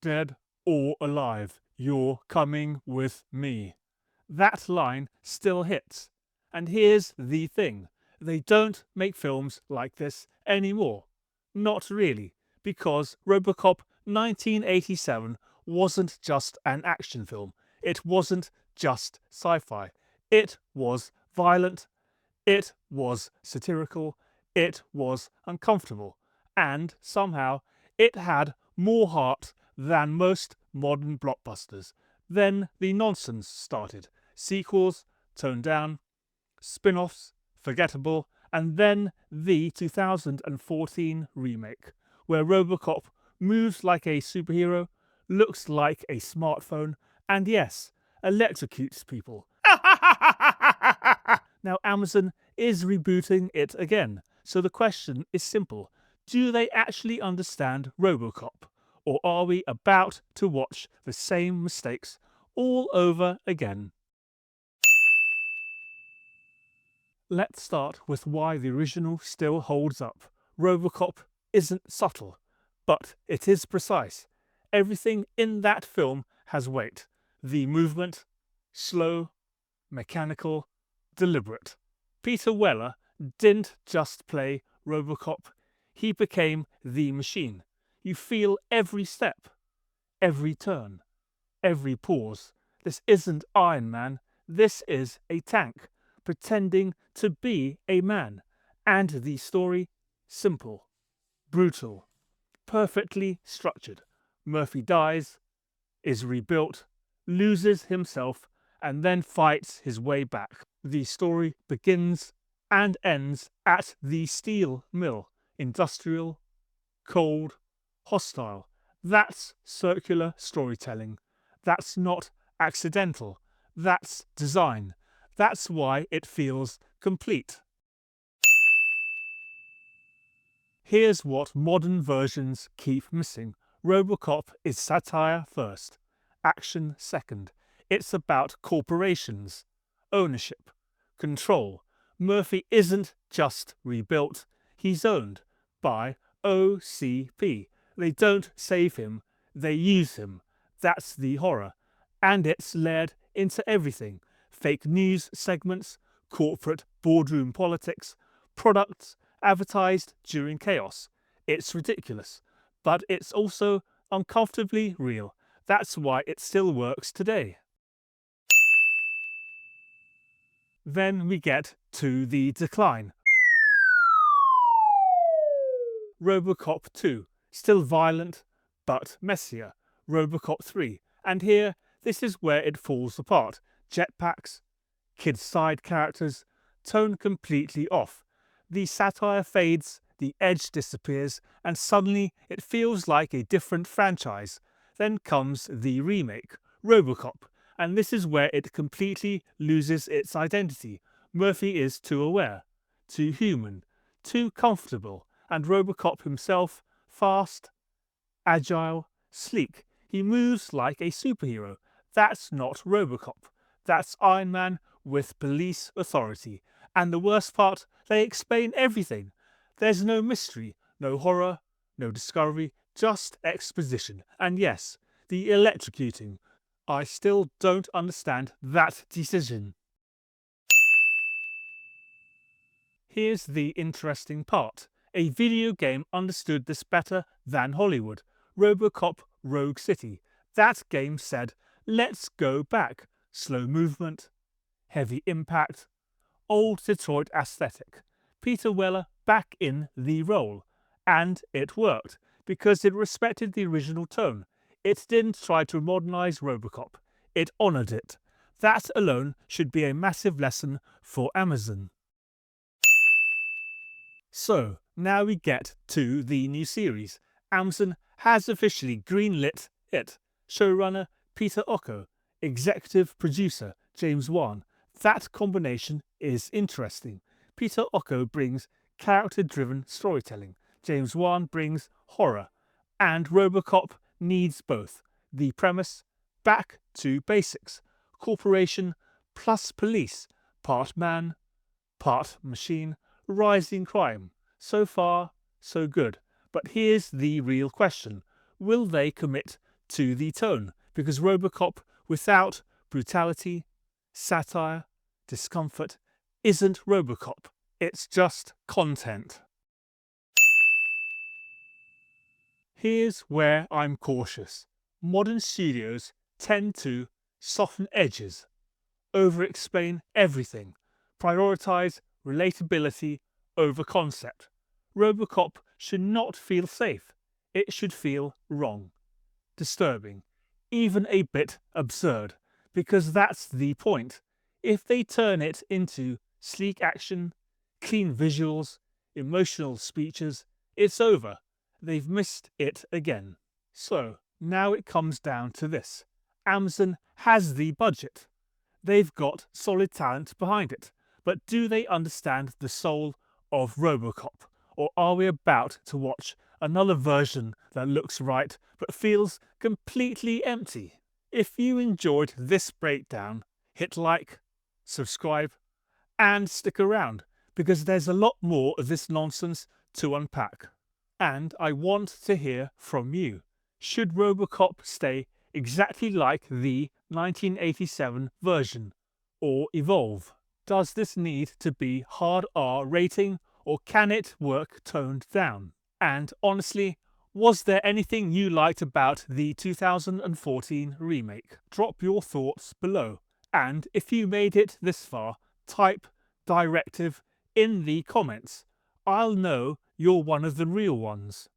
dead or alive, you're coming with me. That line still hits. And here's the thing. They don't make films like this anymore. Not really, because RoboCop 1987 wasn't just an action film. It wasn't just sci-fi. It was violent, it was satirical, it was uncomfortable, and somehow it had more heart than most modern blockbusters. Then the nonsense started. Sequels, toned down, spin-offs, forgettable, and then the 2014 remake, where RoboCop moves like a superhero, looks like a smartphone, and yes, electrocutes people. Now Amazon is rebooting it again, so the question is simple. Do they actually understand RoboCop? Or are we about to watch the same mistakes all over again? Let's start with why the original still holds up. RoboCop isn't subtle, but it is precise. Everything in that film has weight. The movement, slow, mechanical, deliberate. Peter Weller didn't just play RoboCop, he became the machine. You feel every step, every turn, every pause. This isn't Iron Man, this is a tank pretending to be a man. And the story, simple, brutal, perfectly structured. Murphy dies, is rebuilt, loses himself, and then fights his way back. The story begins and ends at the steel mill. Industrial, cold, hostile. That's circular storytelling. That's not accidental. That's design. That's why it feels complete. Here's what modern versions keep missing. RoboCop is satire first, action second. It's about corporations, ownership, control. Murphy isn't just rebuilt, he's owned by OCP. They don't save him, they use him. That's the horror. And it's layered into everything. Fake news segments, corporate boardroom politics, products advertised during chaos. It's ridiculous, but it's also uncomfortably real. That's why it still works today. Then we get to the decline. RoboCop 2, still violent, but messier. RoboCop 3, and here, this is where it falls apart. Jetpacks, kids' side characters, tone completely off. The satire fades, the edge disappears, and suddenly it feels like a different franchise. Then comes the remake, RoboCop, and this is where it completely loses its identity. Murphy is too aware, too human, too comfortable, and RoboCop himself, fast, agile, sleek. He moves like a superhero. That's not RoboCop. That's Iron Man with police authority. And the worst part, they explain everything. There's no mystery, no horror, no discovery, just exposition. And yes, the electrocuting. I still don't understand that decision. Here's the interesting part. A video game understood this better than Hollywood. RoboCop Rogue City. That game said, let's go back. Slow movement, heavy impact, old Detroit aesthetic. Peter Weller back in the role. And it worked, because it respected the original tone. It didn't try to modernize RoboCop. It honored it. That alone should be a massive lesson for Amazon. So, now we get to the new series. Amazon has officially greenlit it. Showrunner Peter Ocko, executive producer James Wan. That combination is interesting. Peter Ocko brings character-driven storytelling. James Wan brings horror. And RoboCop needs both. The premise, back to basics. Corporation plus police. Part man, part machine. Rising crime. So far, so good. But here's the real question. Will they commit to the tone, because RoboCop without brutality, satire, discomfort isn't RoboCop. It's just content. Here's where I'm cautious. Modern studios tend to soften edges, over-explain everything, prioritize relatability over concept. RoboCop should not feel safe. It should feel wrong, disturbing, even a bit absurd, because that's the point. If they turn it into sleek action, clean visuals, emotional speeches, it's over. They've missed it again. So now it comes down to this. Amazon has the budget. They've got solid talent behind it. But do they understand the soul of RoboCop? Or are we about to watch another version that looks right but feels completely empty? If you enjoyed this breakdown, hit like, subscribe, and stick around, because there's a lot more of this nonsense to unpack. And I want to hear from you. Should RoboCop stay exactly like the 1987 version, or evolve? Does this need to be hard R rating, or can it work toned down? And honestly, was there anything you liked about the 2014 remake? Drop your thoughts below. And if you made it this far, type directive in the comments. I'll know you're one of the real ones.